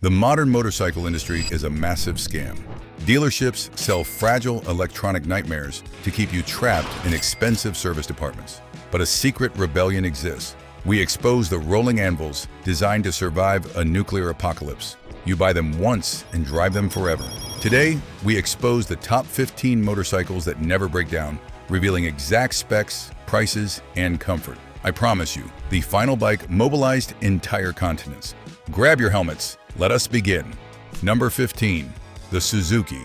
The modern motorcycle industry is a massive scam. Dealerships sell fragile electronic nightmares to keep you trapped in expensive service departments. But a secret rebellion exists. We expose the rolling anvils designed to survive a nuclear apocalypse. You buy them once and drive them forever. Today, we expose the top 15 motorcycles that never break down, revealing exact specs, prices, and comfort. I promise you, the final bike mobilized entire continents. Grab your helmets. Let us begin. Number 15. The Suzuki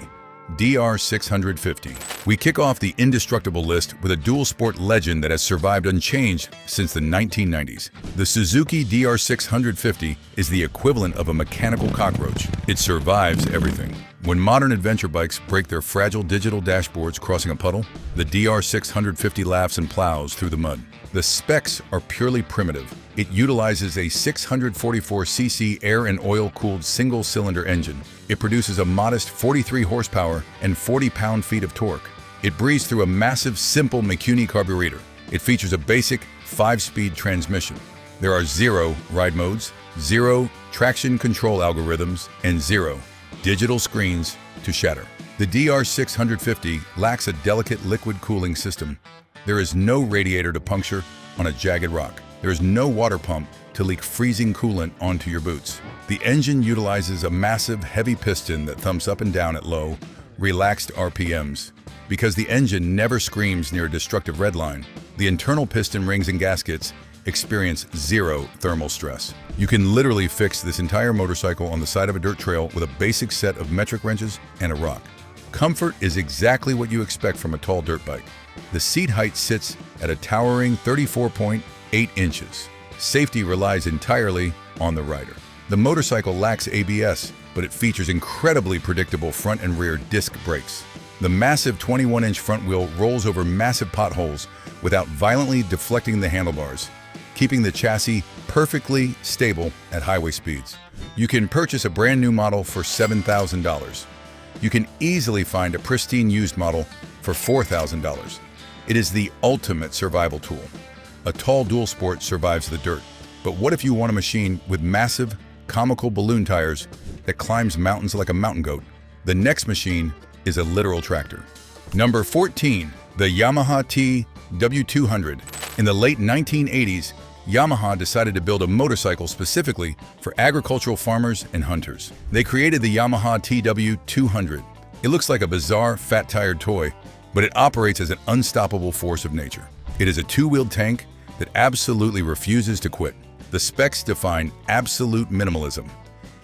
DR650. We kick off the indestructible list with a dual sport legend that has survived unchanged since the 1990s. The Suzuki DR650 is the equivalent of a mechanical cockroach. It survives everything. When modern adventure bikes break their fragile digital dashboards crossing a puddle, the DR650 laughs and plows through the mud. The specs are purely primitive. It utilizes a 644cc air and oil-cooled single-cylinder engine. It produces a modest 43 horsepower and 40 pound-feet of torque. It breathes through a massive, simple Mikuni carburetor. It features a basic 5-speed transmission. There are 0 ride modes, 0 traction control algorithms, and 0 digital screens to shatter. The DR650 lacks a delicate liquid cooling system. There is no radiator to puncture on a jagged rock. There is no water pump to leak freezing coolant onto your boots. The engine utilizes a massive, heavy piston that thumps up and down at low, relaxed RPMs. Because the engine never screams near a destructive redline, the internal piston rings and gaskets experience 0 thermal stress. You can literally fix this entire motorcycle on the side of a dirt trail with a basic set of metric wrenches and a rock. Comfort is exactly what you expect from a tall dirt bike. The seat height sits at a towering 34.8 inches. Safety relies entirely on the rider. The motorcycle lacks ABS, but it features incredibly predictable front and rear disc brakes. The massive 21-inch front wheel rolls over massive potholes without violently deflecting the handlebars, keeping the chassis perfectly stable at highway speeds. You can purchase a brand new model for $7,000. You can easily find a pristine used model for $4,000. It is the ultimate survival tool. A tall dual sport survives the dirt. But what if you want a machine with massive, comical balloon tires that climbs mountains like a mountain goat? The next machine is a literal tractor. Number 14. The Yamaha TW200. In the late 1980s, Yamaha decided to build a motorcycle specifically for agricultural farmers and hunters. They created the Yamaha TW200. It looks like a bizarre, fat-tired toy, but it operates as an unstoppable force of nature. It is a 2-wheeled tank that absolutely refuses to quit. The specs define absolute minimalism.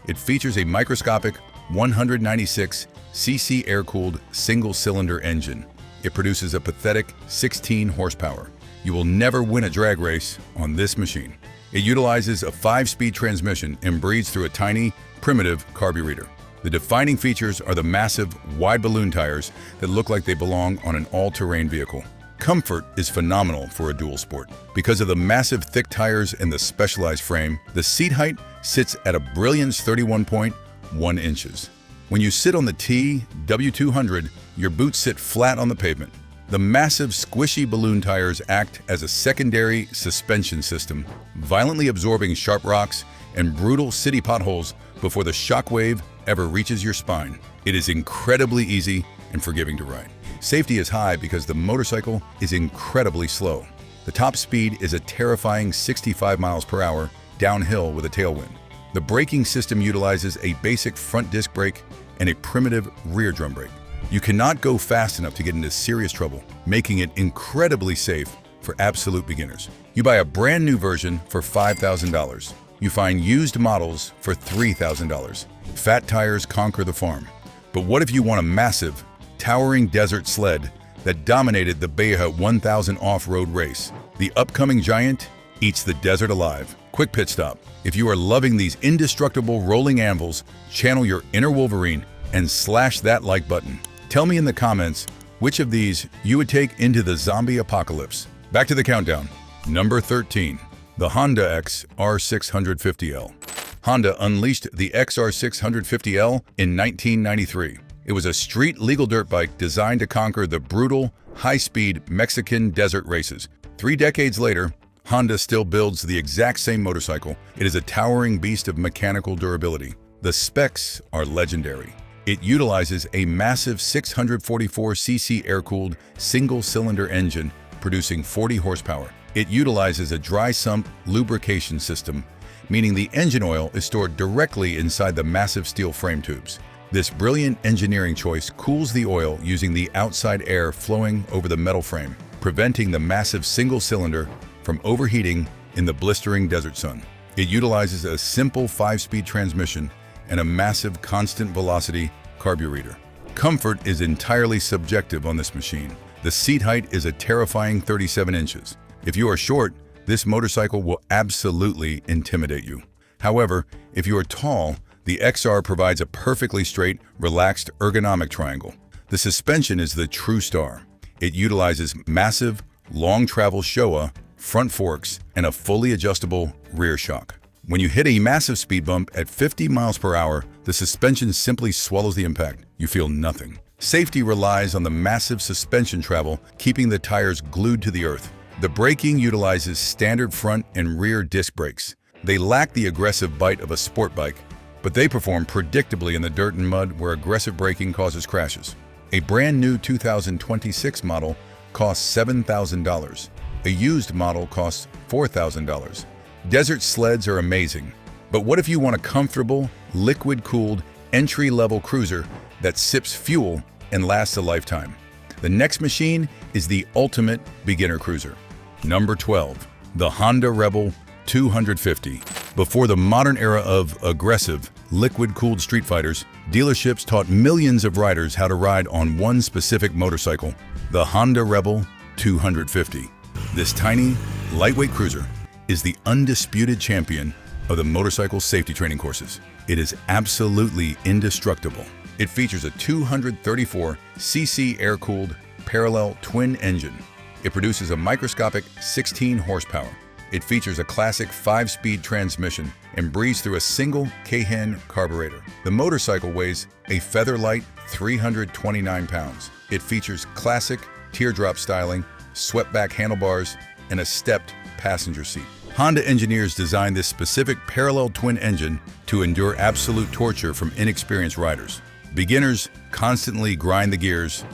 It features a microscopic 196cc air-cooled single-cylinder engine. It produces a pathetic 16 horsepower. You will never win a drag race on this machine. It utilizes a 5-speed transmission and breathes through a tiny, primitive carburetor. The defining features are the massive, wide balloon tires that look like they belong on an all-terrain vehicle. Comfort is phenomenal for a dual sport. Because of the massive thick tires and the specialized frame, the seat height sits at a brilliant 31.1 inches. When you sit on the TW200, your boots sit flat on the pavement. The massive, squishy balloon tires act as a secondary suspension system, violently absorbing sharp rocks and brutal city potholes before the shockwave ever reaches your spine. It is incredibly easy and forgiving to ride. Safety is high because the motorcycle is incredibly slow. The top speed is a terrifying 65 miles per hour downhill with a tailwind. The braking system utilizes a basic front disc brake and a primitive rear drum brake. You cannot go fast enough to get into serious trouble, making it incredibly safe for absolute beginners. You buy a brand new version for $5,000. You find used models for $3,000. Fat tires conquer the farm. But what if you want a massive, towering desert sled that dominated the Baja 1000 off-road race? The upcoming giant eats the desert alive. Quick pit stop. If you are loving these indestructible rolling anvils, channel your inner Wolverine and slash that like button. Tell me in the comments which of these you would take into the zombie apocalypse. Back to the countdown. Number 13. The Honda XR650L. Honda unleashed the XR650L in 1993. It was a street-legal dirt bike designed to conquer the brutal, high-speed Mexican desert races. 3 decades later, Honda still builds the exact same motorcycle. It is a towering beast of mechanical durability. The specs are legendary. It utilizes a massive 644cc air-cooled single-cylinder engine producing 40 horsepower. It utilizes a dry sump lubrication system, meaning the engine oil is stored directly inside the massive steel frame tubes. This brilliant engineering choice cools the oil using the outside air flowing over the metal frame, preventing the massive single cylinder from overheating in the blistering desert sun. It utilizes a simple 5-speed transmission and a massive constant velocity carburetor. Comfort is entirely subjective on this machine. The seat height is a terrifying 37 inches. If you are short, this motorcycle will absolutely intimidate you. However, if you are tall, the XR provides a perfectly straight, relaxed ergonomic triangle. The suspension is the true star. It utilizes massive, long-travel Showa front forks and a fully adjustable rear shock. When you hit a massive speed bump at 50 miles per hour, the suspension simply swallows the impact. You feel nothing. Safety relies on the massive suspension travel, keeping the tires glued to the earth. The braking utilizes standard front and rear disc brakes. They lack the aggressive bite of a sport bike, but they perform predictably in the dirt and mud where aggressive braking causes crashes. A brand new 2026 model costs $7,000. A used model costs $4,000. Desert sleds are amazing, but what if you want a comfortable, liquid-cooled, entry-level cruiser that sips fuel and lasts a lifetime? The next machine is the ultimate beginner cruiser. Number 12. The Honda Rebel 250. Before the modern era of aggressive, liquid-cooled street fighters, dealerships taught millions of riders how to ride on one specific motorcycle, the Honda Rebel 250. This tiny, lightweight cruiser is the undisputed champion of the motorcycle safety training courses. It is absolutely indestructible. It features a 234cc air-cooled parallel twin engine. It produces a microscopic 16 horsepower. It features a classic 5-speed transmission and breathes through a single K-hen carburetor. The motorcycle weighs a feather-light 329 pounds. It features classic teardrop styling, swept-back handlebars, and a stepped passenger seat. Honda engineers designed this specific parallel twin engine to endure absolute torture from inexperienced riders. Beginners constantly grind the gears,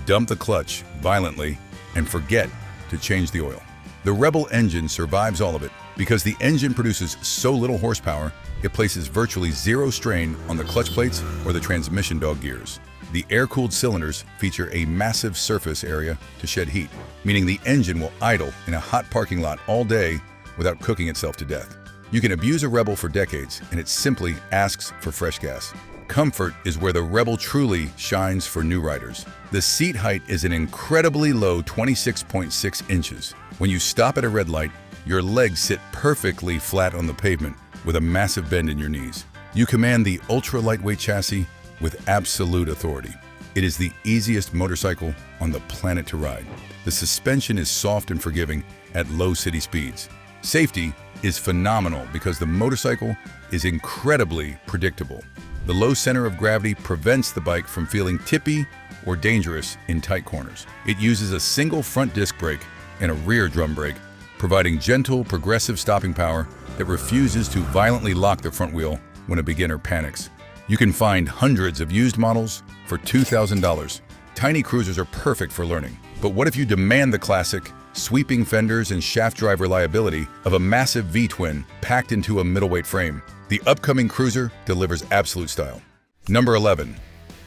dump the clutch violently, and forget to change the oil. The Rebel engine survives all of it because the engine produces so little horsepower, it places virtually zero strain on the clutch plates or the transmission dog gears. The air-cooled cylinders feature a massive surface area to shed heat, meaning the engine will idle in a hot parking lot all day without cooking itself to death. You can abuse a Rebel for decades, and it simply asks for fresh gas. Comfort is where the Rebel truly shines for new riders. The seat height is an incredibly low 26.6 inches. When you stop at a red light, your legs sit perfectly flat on the pavement with a massive bend in your knees. You command the ultra-lightweight chassis with absolute authority. It is the easiest motorcycle on the planet to ride. The suspension is soft and forgiving at low city speeds. Safety is phenomenal because the motorcycle is incredibly predictable. The low center of gravity prevents the bike from feeling tippy or dangerous in tight corners. It uses a single front disc brake and a rear drum brake, providing gentle, progressive stopping power that refuses to violently lock the front wheel when a beginner panics. You can find hundreds of used models for $2,000. Tiny cruisers are perfect for learning. But what if you demand the classic, sweeping fenders and shaft drive reliability of a massive V-twin packed into a middleweight frame? The upcoming cruiser delivers absolute style. Number 11.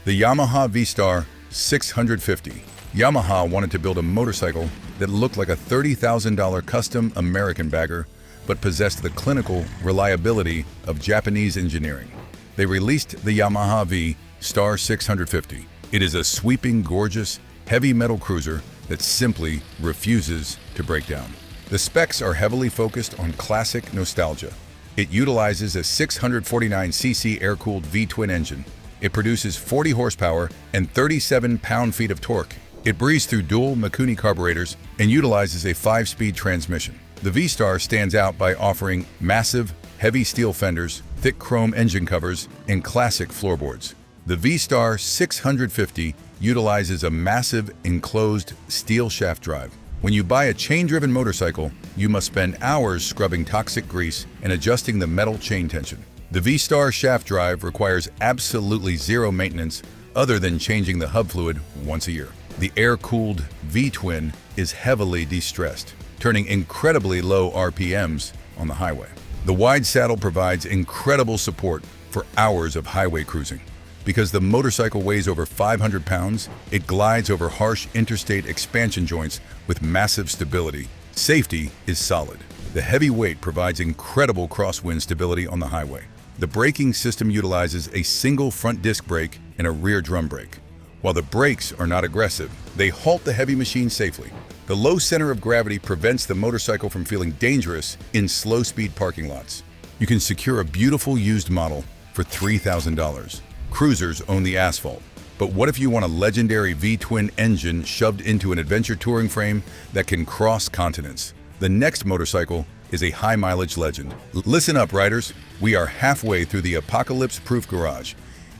The Yamaha V-Star 650. Yamaha wanted to build a motorcycle that looked like a $30,000 custom American bagger, but possessed the clinical reliability of Japanese engineering. They released the Yamaha V-Star 650. It is a sweeping, gorgeous, heavy metal cruiser that simply refuses to break down. The specs are heavily focused on classic nostalgia. It utilizes a 649cc air-cooled V-twin engine. It produces 40 horsepower and 37 pound-feet of torque. It breathes through dual Mikuni carburetors and utilizes a 5-speed transmission. The V-Star stands out by offering massive, heavy steel fenders, thick chrome engine covers, and classic floorboards. The V-Star 650 utilizes a massive enclosed steel shaft drive. When you buy a chain-driven motorcycle, you must spend hours scrubbing toxic grease and adjusting the metal chain tension. The V-Star shaft drive requires absolutely zero maintenance other than changing the hub fluid once a year. The air-cooled V-twin is heavily de-stressed, turning incredibly low RPMs on the highway. The wide saddle provides incredible support for hours of highway cruising. Because the motorcycle weighs over 500 pounds, it glides over harsh interstate expansion joints with massive stability. Safety is solid. The heavy weight provides incredible crosswind stability on the highway. The braking system utilizes a single front disc brake and a rear drum brake. While the brakes are not aggressive, they halt the heavy machine safely. The low center of gravity prevents the motorcycle from feeling dangerous in slow-speed parking lots. You can secure a beautiful used model for $3,000. Cruisers own the asphalt. But what if you want a legendary V-twin engine shoved into an adventure touring frame that can cross continents? The next motorcycle is a high-mileage legend. Listen up, riders. We are halfway through the apocalypse-proof garage.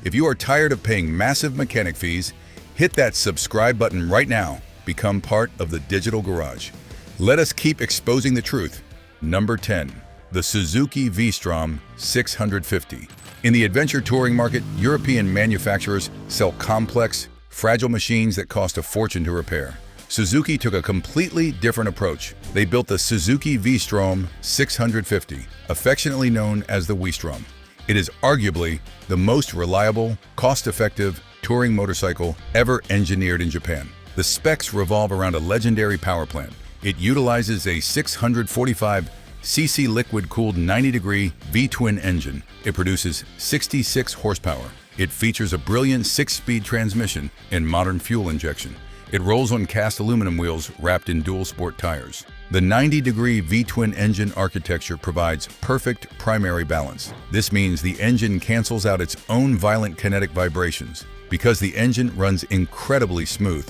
If you are tired of paying massive mechanic fees, hit that subscribe button right now. Become part of the digital garage. Let us keep exposing the truth. Number 10. The Suzuki V-Strom 650. In the adventure touring market, European manufacturers sell complex, fragile machines that cost a fortune to repair. Suzuki took a completely different approach. They built the Suzuki V-Strom 650, affectionately known as the V-Strom. It is arguably the most reliable, cost-effective touring motorcycle ever engineered in Japan. The specs revolve around a legendary power plant. It utilizes a 645cc liquid-cooled 90-degree V-twin engine. It produces 66 horsepower. It features a brilliant 6-speed transmission and modern fuel injection. It rolls on cast aluminum wheels wrapped in dual-sport tires. The 90-degree V-twin engine architecture provides perfect primary balance. This means the engine cancels out its own violent kinetic vibrations. Because the engine runs incredibly smooth,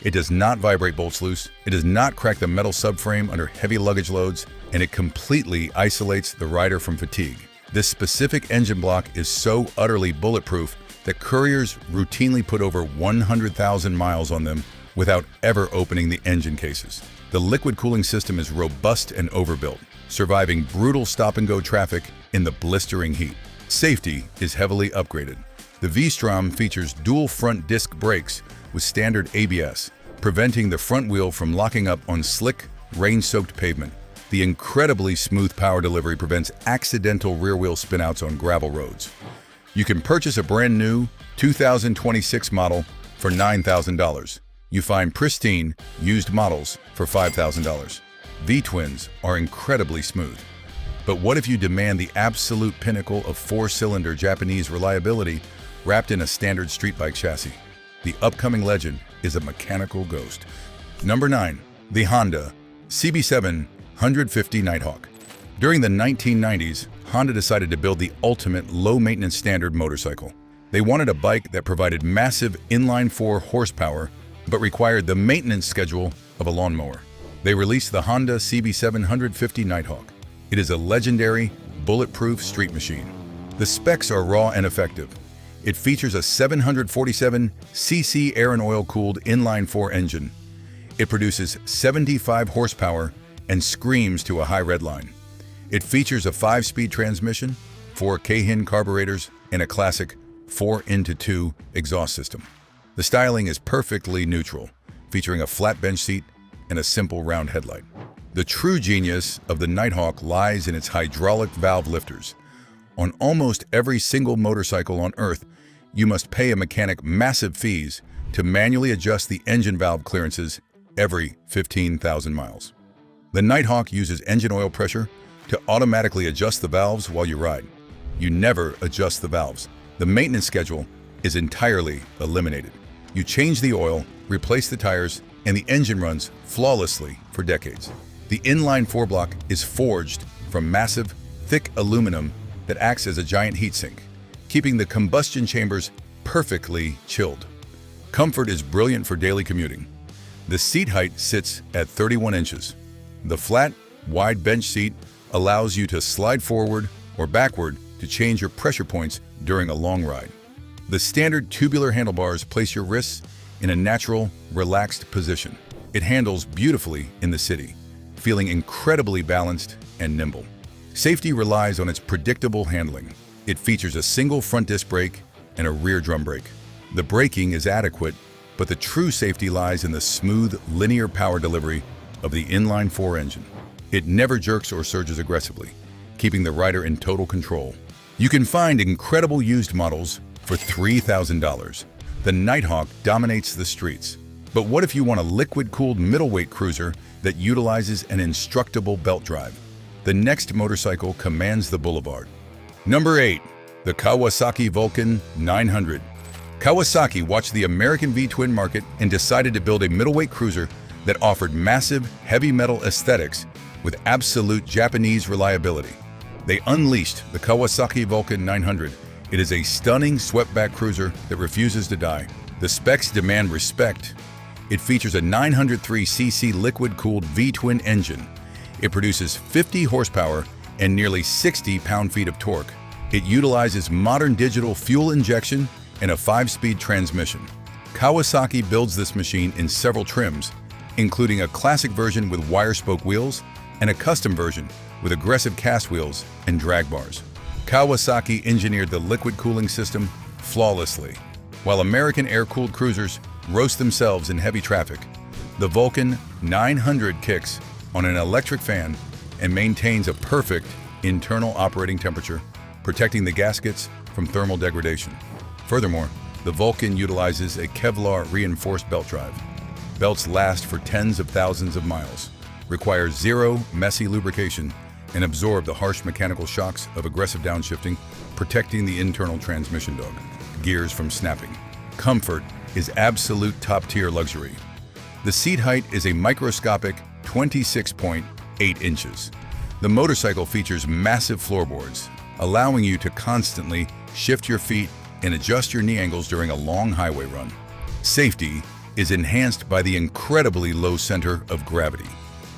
it does not vibrate bolts loose, it does not crack the metal subframe under heavy luggage loads, and it completely isolates the rider from fatigue. This specific engine block is so utterly bulletproof that couriers routinely put over 100,000 miles on them without ever opening the engine cases. The liquid cooling system is robust and overbuilt, surviving brutal stop-and-go traffic in the blistering heat. Safety is heavily upgraded. The V-Strom features dual front disc brakes with standard ABS, preventing the front wheel from locking up on slick, rain-soaked pavement. The incredibly smooth power delivery prevents accidental rear-wheel spinouts on gravel roads. You can purchase a brand new 2026 model for $9,000. You find pristine, used models for $5,000. V-twins are incredibly smooth. But what if you demand the absolute pinnacle of 4-cylinder Japanese reliability wrapped in a standard street bike chassis? The upcoming legend is a mechanical ghost. Number 9. The Honda CB750 Nighthawk. During the 1990s, Honda decided to build the ultimate low-maintenance standard motorcycle. They wanted a bike that provided massive inline-4 horsepower but required the maintenance schedule of a lawnmower. They released the Honda CB750 Nighthawk. It is a legendary, bulletproof street machine. The specs are raw and effective. It features a 747cc air and oil-cooled inline-4 engine. It produces 75 horsepower and screams to a high red line. It features a 5-speed transmission, 4 Keihin carburetors, and a classic 4x2 exhaust system. The styling is perfectly neutral, featuring a flat bench seat and a simple round headlight. The true genius of the Nighthawk lies in its hydraulic valve lifters. On almost every single motorcycle on Earth, you must pay a mechanic massive fees to manually adjust the engine valve clearances every 15,000 miles. The Nighthawk uses engine oil pressure to automatically adjust the valves while you ride. You never adjust the valves. The maintenance schedule is entirely eliminated. You change the oil, replace the tires, and the engine runs flawlessly for decades. The inline-4 block is forged from massive, thick aluminum that acts as a giant heatsink, keeping the combustion chambers perfectly chilled. Comfort is brilliant for daily commuting. The seat height sits at 31 inches. The flat, wide bench seat allows you to slide forward or backward to change your pressure points during a long ride. The standard tubular handlebars place your wrists in a natural, relaxed position. It handles beautifully in the city, feeling incredibly balanced and nimble. Safety relies on its predictable handling. It features a single front disc brake and a rear drum brake. The braking is adequate, but the true safety lies in the smooth, linear power delivery of the inline-4 engine. It never jerks or surges aggressively, keeping the rider in total control. You can find incredible used models for $3,000. The Nighthawk dominates the streets. But what if you want a liquid-cooled middleweight cruiser that utilizes an indestructible belt drive? The next motorcycle commands the boulevard. Number 8. The Kawasaki Vulcan 900. Kawasaki watched the American V-twin market and decided to build a middleweight cruiser that offered massive, heavy metal aesthetics with absolute Japanese reliability. They unleashed the Kawasaki Vulcan 900. It is a stunning swept-back cruiser that refuses to die. The specs demand respect. It features a 903cc liquid-cooled V-twin engine. It produces 50 horsepower and nearly 60 pound-feet of torque. It utilizes modern digital fuel injection and a 5-speed transmission. Kawasaki builds this machine in several trims, including a classic version with wire-spoke wheels and a custom version with aggressive cast wheels and drag bars. Kawasaki engineered the liquid cooling system flawlessly. While American air-cooled cruisers roast themselves in heavy traffic, the Vulcan 900 kicks on an electric fan and maintains a perfect internal operating temperature, protecting the gaskets from thermal degradation. Furthermore, the Vulcan utilizes a Kevlar reinforced belt drive. Belts last for tens of thousands of miles, require zero messy lubrication, and absorb the harsh mechanical shocks of aggressive downshifting, protecting the internal transmission gears from snapping. Comfort is absolute top-tier luxury. The seat height is a microscopic 26.8 inches. The motorcycle features massive floorboards, allowing you to constantly shift your feet and adjust your knee angles during a long highway run. Safety is enhanced by the incredibly low center of gravity.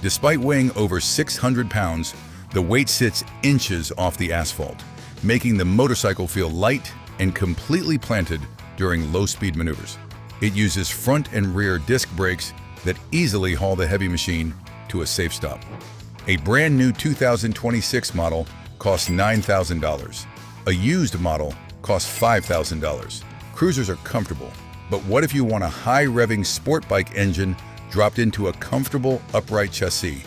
Despite weighing over 600 pounds, the weight sits inches off the asphalt, making the motorcycle feel light and completely planted during low-speed maneuvers. It uses front and rear disc brakes that easily haul the heavy machine to a safe stop. A brand new 2026 model costs $9,000. A used model costs $5,000. Cruisers are comfortable, but what if you want a high-revving sport bike engine dropped into a comfortable upright chassis?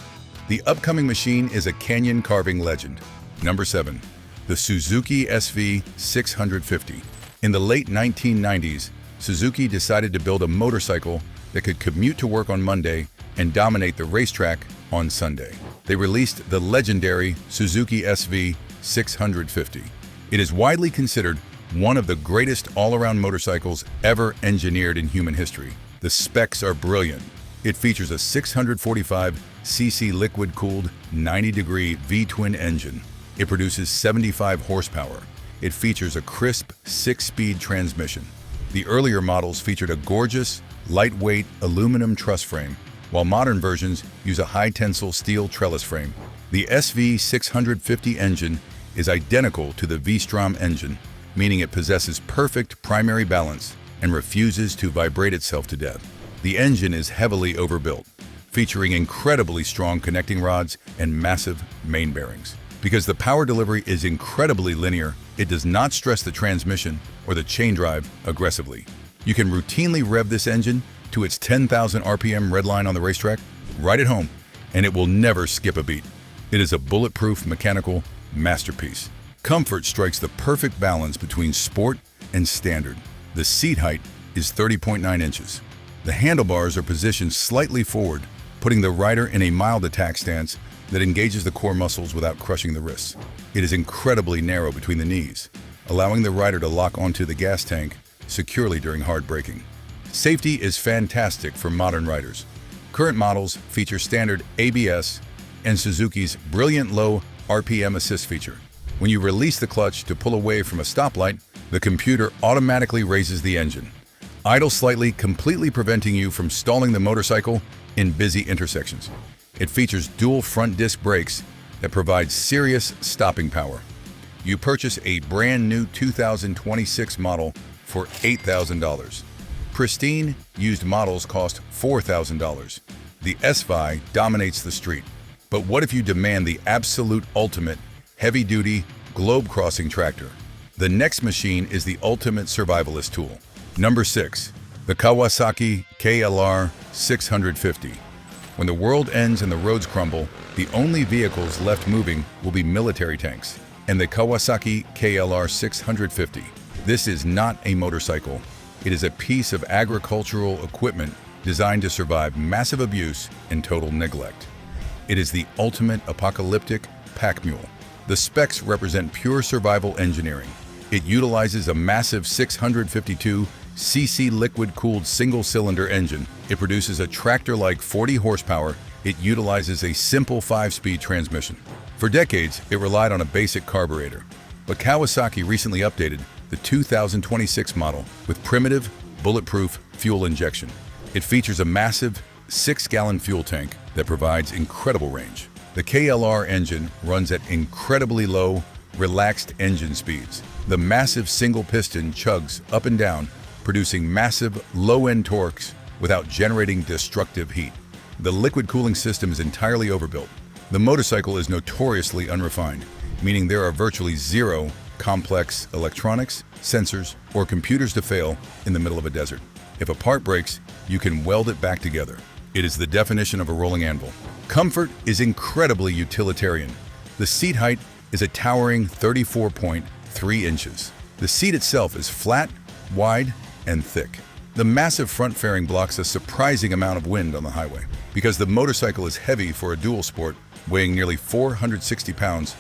The upcoming machine is a canyon carving legend. Number 7. The Suzuki SV650. In the late 1990s, Suzuki decided to build a motorcycle that could commute to work on Monday and dominate the racetrack on Sunday. They released the legendary Suzuki SV650. It is widely considered one of the greatest all-around motorcycles ever engineered in human history. The specs are brilliant. It features a 645cc liquid-cooled 90-degree V-twin engine. It produces 75 horsepower. It features a crisp 6-speed transmission. The earlier models featured a gorgeous, lightweight aluminum truss frame, while modern versions use a high-tensile steel trellis frame. The SV650 engine is identical to the V-Strom engine, meaning it possesses perfect primary balance and refuses to vibrate itself to death. The engine is heavily overbuilt, featuring incredibly strong connecting rods and massive main bearings. Because the power delivery is incredibly linear, it does not stress the transmission or the chain drive aggressively. You can routinely rev this engine to its 10,000 RPM redline on the racetrack right at home, and it will never skip a beat. It is a bulletproof mechanical masterpiece. Comfort strikes the perfect balance between sport and standard. The seat height is 30.9 inches. The handlebars are positioned slightly forward, putting the rider in a mild attack stance that engages the core muscles without crushing the wrists. It is incredibly narrow between the knees, allowing the rider to lock onto the gas tank securely during hard braking. Safety is fantastic for modern riders. Current models feature standard ABS and Suzuki's brilliant low RPM assist feature. When you release the clutch to pull away from a stoplight, the computer automatically raises the engine. Idle slightly, completely preventing you from stalling the motorcycle in busy intersections. It features dual front disc brakes that provide serious stopping power. You purchase a brand new 2026 model for $8,000. Pristine used models cost $4,000. The SV dominates the street. But what if you demand the absolute ultimate heavy-duty globe-crossing tractor? The next machine is the ultimate survivalist tool. Number 6. The Kawasaki KLR 650. When the world ends and the roads crumble, the only vehicles left moving will be military tanks. And the Kawasaki KLR 650. This is not a motorcycle. It is a piece of agricultural equipment designed to survive massive abuse and total neglect. It is the ultimate apocalyptic pack mule. The specs represent pure survival engineering. It utilizes a massive 652cc liquid-cooled single-cylinder engine. It produces a tractor-like 40 horsepower. It utilizes a simple 5-speed transmission. For decades, it relied on a basic carburetor. But Kawasaki recently updated the 2026 model with primitive, bulletproof fuel injection. It features a massive 6-gallon fuel tank that provides incredible range. The KLR engine runs at incredibly low, relaxed engine speeds. The massive single piston chugs up and down, producing massive low-end torques without generating destructive heat. The liquid cooling system is entirely overbuilt. The motorcycle is notoriously unrefined, meaning there are virtually zero complex electronics, sensors, or computers to fail in the middle of a desert. If a part breaks, you can weld it back together. It is the definition of a rolling anvil. Comfort is incredibly utilitarian. The seat height is a towering 34.3 inches. The seat itself is flat, wide, and thick. The massive front fairing blocks a surprising amount of wind on the highway. Because the motorcycle is heavy for a dual sport, weighing nearly 460 pounds,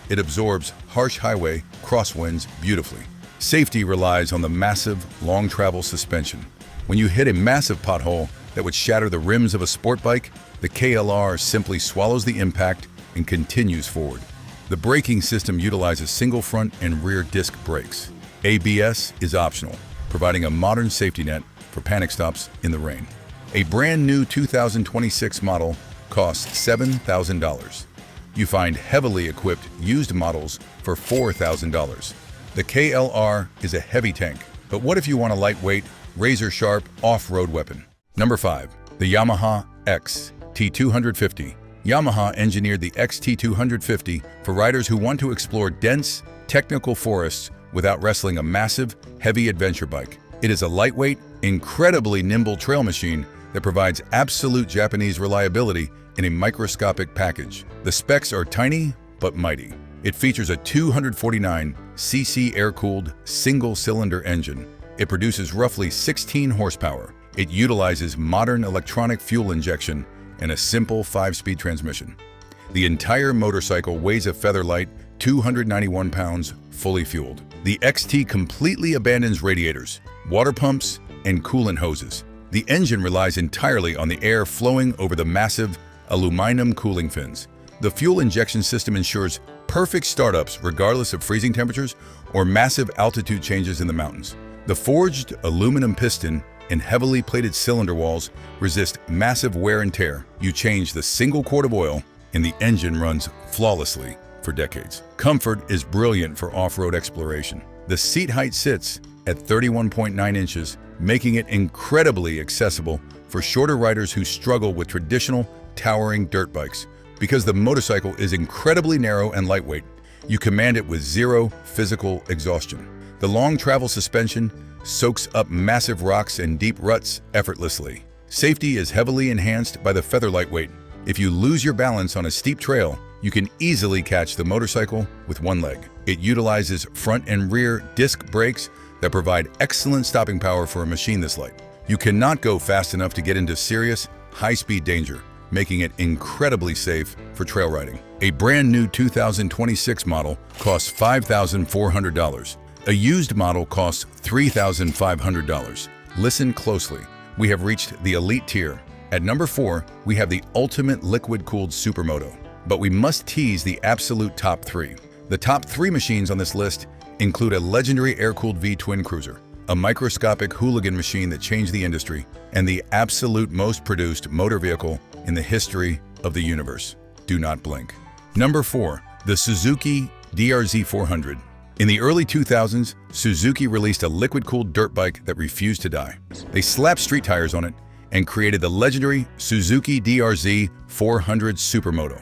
it absorbs harsh highway crosswinds beautifully. Safety relies on the massive, long-travel suspension. When you hit a massive pothole that would shatter the rims of a sport bike, the KLR simply swallows the impact and continues forward. The braking system utilizes single front and rear disc brakes. ABS is optional, providing a modern safety net for panic stops in the rain. A brand new 2026 model costs $7,000. You find heavily equipped used models for $4,000. The KLR is a heavy tank, but what if you want a lightweight, razor-sharp off-road weapon? Number 5. The Yamaha XT250. Yamaha engineered the XT250 for riders who want to explore dense, technical forests without wrestling a massive, heavy adventure bike. It is a lightweight, incredibly nimble trail machine that provides absolute Japanese reliability in a microscopic package. The specs are tiny but mighty. It features a 249cc air-cooled single-cylinder engine. It produces roughly 16 horsepower. It utilizes modern electronic fuel injection and a simple 5-speed transmission. The entire motorcycle weighs a feather-light 291 pounds, fully fueled. The XT completely abandons radiators, water pumps, and coolant hoses. The engine relies entirely on the air flowing over the massive aluminum cooling fins. The fuel injection system ensures perfect startups regardless of freezing temperatures or massive altitude changes in the mountains. The forged aluminum piston and heavily plated cylinder walls resist massive wear and tear. You change the single quart of oil and the engine runs flawlessly for decades. Comfort is brilliant for off-road exploration. The seat height sits at 31.9 inches, making it incredibly accessible for shorter riders who struggle with traditional towering dirt bikes. Because the motorcycle is incredibly narrow and lightweight, you command it with zero physical exhaustion. The long travel suspension soaks up massive rocks and deep ruts effortlessly. Safety is heavily enhanced by the feather lightweight. If you lose your balance on a steep trail, you can easily catch the motorcycle with one leg. It utilizes front and rear disc brakes that provide excellent stopping power for a machine this light. You cannot go fast enough to get into serious, high-speed danger, making it incredibly safe for trail riding. A brand new 2026 model costs $5,400. A used model costs $3,500. Listen closely. We have reached the elite tier. At number 4, we have the ultimate liquid-cooled supermoto. But we must tease the absolute top 3. The top 3 machines on this list include a legendary air-cooled V-twin cruiser, a microscopic hooligan machine that changed the industry, and the absolute most produced motor vehicle in the history of the universe. Do not blink. Number 4, the Suzuki DR-Z400. In the early 2000s, Suzuki released a liquid-cooled dirt bike that refused to die. They slapped street tires on it and created the legendary Suzuki DR-Z400 Supermoto.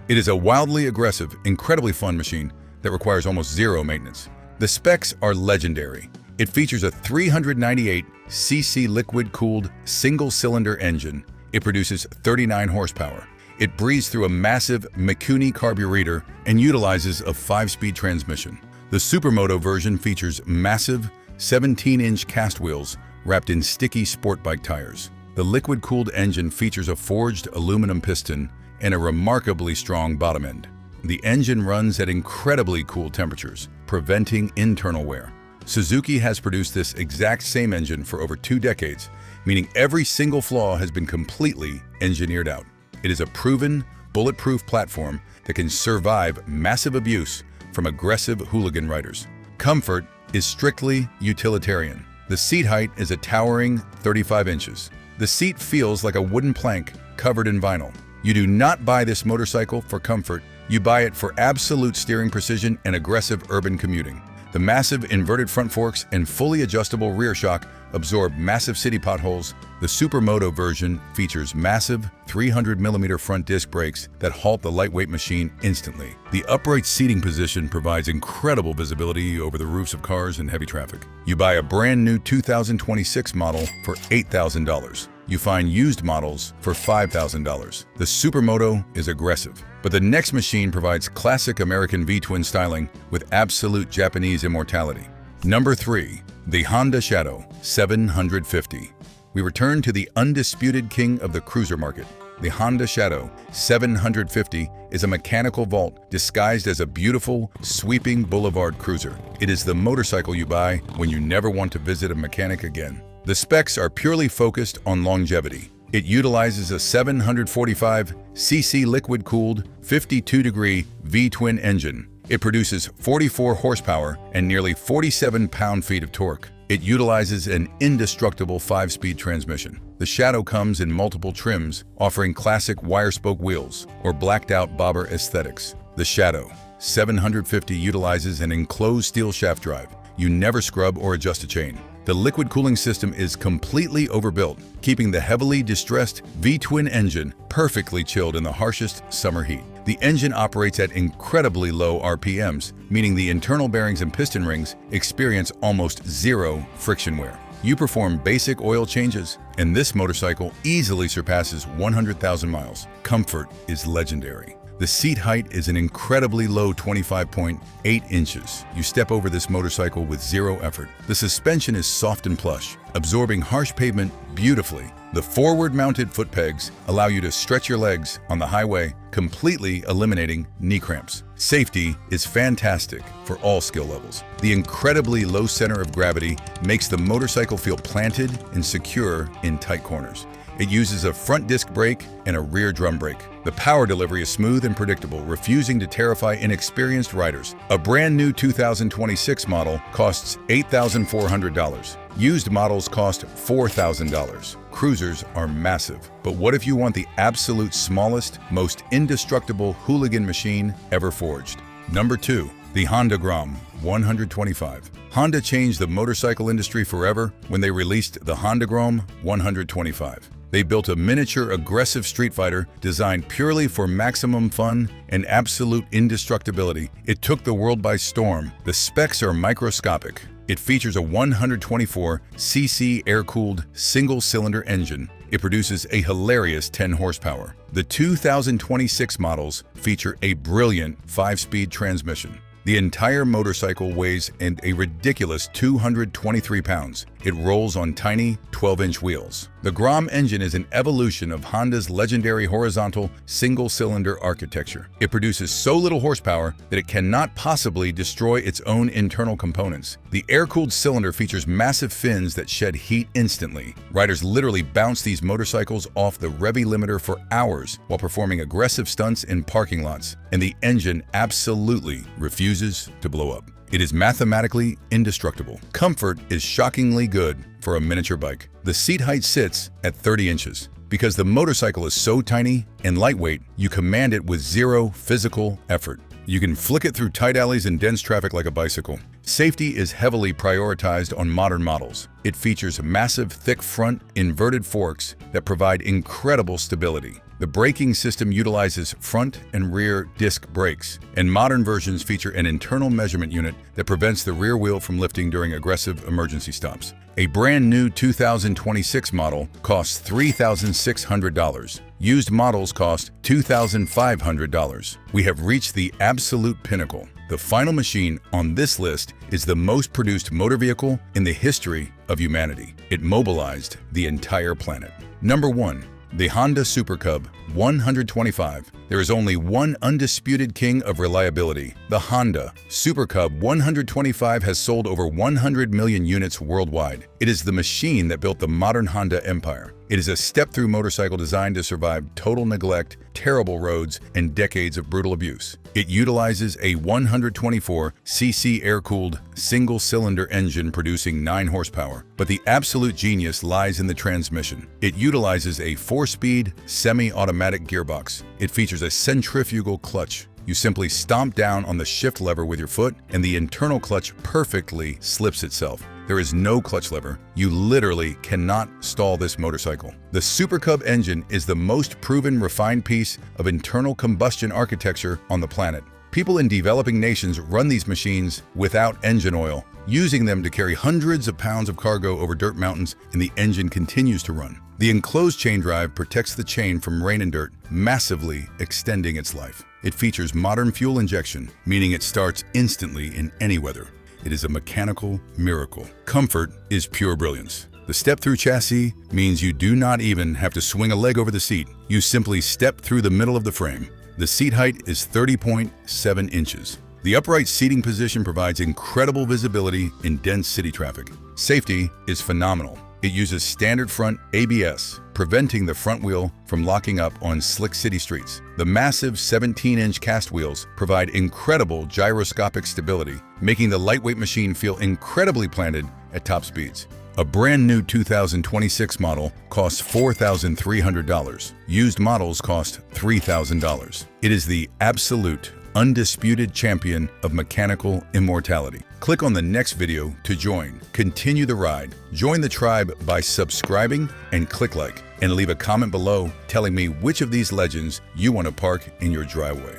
It is a wildly aggressive, incredibly fun machine that requires almost zero maintenance. The specs are legendary. It features a 398cc liquid-cooled single-cylinder engine. It produces 39 horsepower. It breathes through a massive Mikuni carburetor and utilizes a 5-speed transmission. The Supermoto version features massive 17-inch cast wheels wrapped in sticky sport bike tires. The liquid-cooled engine features a forged aluminum piston and a remarkably strong bottom end. The engine runs at incredibly cool temperatures, preventing internal wear. Suzuki has produced this exact same engine for over 2 decades, meaning every single flaw has been completely engineered out. It is a proven, bulletproof platform that can survive massive abuse from aggressive hooligan riders. Comfort is strictly utilitarian. The seat height is a towering 35 inches. The seat feels like a wooden plank covered in vinyl. You do not buy this motorcycle for comfort, you buy it for absolute steering precision and aggressive urban commuting. The massive inverted front forks and fully adjustable rear shock absorb massive city potholes. The Supermoto version features massive 300mm front disc brakes that halt the lightweight machine instantly. The upright seating position provides incredible visibility over the roofs of cars and heavy traffic. You buy a brand new 2026 model for $8,000. You find used models for $5,000. The Supermoto is aggressive, but the next machine provides classic American V-twin styling with absolute Japanese immortality. Number 3. The Honda Shadow 750. We return to the undisputed king of the cruiser market. The Honda Shadow 750 is a mechanical vault disguised as a beautiful, sweeping boulevard cruiser. It is the motorcycle you buy when you never want to visit a mechanic again. The specs are purely focused on longevity. It utilizes a 745cc liquid-cooled 52-degree V-twin engine. It produces 44 horsepower and nearly 47 pound-feet of torque. It utilizes an indestructible 5-speed transmission. The Shadow comes in multiple trims, offering classic wire-spoke wheels or blacked-out bobber aesthetics. The Shadow 750 utilizes an enclosed steel shaft drive. You never scrub or adjust a chain. The liquid cooling system is completely overbuilt, keeping the heavily distressed V-twin engine perfectly chilled in the harshest summer heat. The engine operates at incredibly low RPMs, meaning the internal bearings and piston rings experience almost zero friction wear. You perform basic oil changes, and this motorcycle easily surpasses 100,000 miles. Comfort is legendary. The seat height is an incredibly low 25.8 inches. You step over this motorcycle with zero effort. The suspension is soft and plush, absorbing harsh pavement beautifully. The forward-mounted foot pegs allow you to stretch your legs on the highway, completely eliminating knee cramps. Safety is fantastic for all skill levels. The incredibly low center of gravity makes the motorcycle feel planted and secure in tight corners. It uses a front disc brake and a rear drum brake. The power delivery is smooth and predictable, refusing to terrify inexperienced riders. A brand new 2026 model costs $8,400. Used models cost $4,000. Cruisers are massive. But what if you want the absolute smallest, most indestructible hooligan machine ever forged? Number 2. The Honda Grom 125. Honda changed the motorcycle industry forever when they released the Honda Grom 125. They built a miniature aggressive street fighter designed purely for maximum fun and absolute indestructibility. It took the world by storm. The specs are microscopic. It features a 124cc air-cooled single-cylinder engine. It produces a hilarious 10 horsepower. The 2026 models feature a brilliant 5-speed transmission. The entire motorcycle weighs a ridiculous 223 pounds. It rolls on tiny 12-inch wheels. The Grom engine is an evolution of Honda's legendary horizontal single-cylinder architecture. It produces so little horsepower that it cannot possibly destroy its own internal components. The air-cooled cylinder features massive fins that shed heat instantly. Riders literally bounce these motorcycles off the Revy limiter for hours while performing aggressive stunts in parking lots, and the engine absolutely refuses to blow up. It is mathematically indestructible. Comfort is shockingly good for a miniature bike. The seat height sits at 30 inches. Because the motorcycle is so tiny and lightweight, you command it with zero physical effort. You can flick it through tight alleys and dense traffic like a bicycle. Safety is heavily prioritized on modern models. It features massive, thick front inverted forks that provide incredible stability. The braking system utilizes front and rear disc brakes, and modern versions feature an internal measurement unit that prevents the rear wheel from lifting during aggressive emergency stops. A brand new 2026 model costs $3,600. Used models cost $2,500. We have reached the absolute pinnacle. The final machine on this list is the most produced motor vehicle in the history of humanity. It mobilized the entire planet. Number 1. The Honda Super Cub 125. There is only one undisputed king of reliability. The Honda Super Cub 125 has sold over 100 million units worldwide. It is the machine that built the modern Honda empire. It is a step-through motorcycle designed to survive total neglect, terrible roads, and decades of brutal abuse. It utilizes a 124cc air-cooled single-cylinder engine producing 9 horsepower, but the absolute genius lies in the transmission. It utilizes a 4-speed semi-automatic gearbox. It features a centrifugal clutch. You simply stomp down on the shift lever with your foot, and the internal clutch perfectly slips itself. There is no clutch lever. You literally cannot stall this motorcycle. The Super Cub engine is the most proven, refined piece of internal combustion architecture on the planet. People in developing nations run these machines without engine oil, using them to carry hundreds of pounds of cargo over dirt mountains, and the engine continues to run. The enclosed chain drive protects the chain from rain and dirt, massively extending its life. It features modern fuel injection, meaning it starts instantly in any weather. It is a mechanical miracle. Comfort is pure brilliance. The step-through chassis means you do not even have to swing a leg over the seat. You simply step through the middle of the frame. The seat height is 30.7 inches. The upright seating position provides incredible visibility in dense city traffic. Safety is phenomenal. It uses standard front ABS, preventing the front wheel from locking up on slick city streets. The massive 17-inch cast wheels provide incredible gyroscopic stability, making the lightweight machine feel incredibly planted at top speeds. A brand new 2026 model costs $4,300. Used models cost $3,000. It is the absolute, undisputed champion of mechanical immortality. Click on the next video to join. Continue the ride. Join the tribe by subscribing and click like, and leave a comment below telling me which of these legends you want to park in your driveway.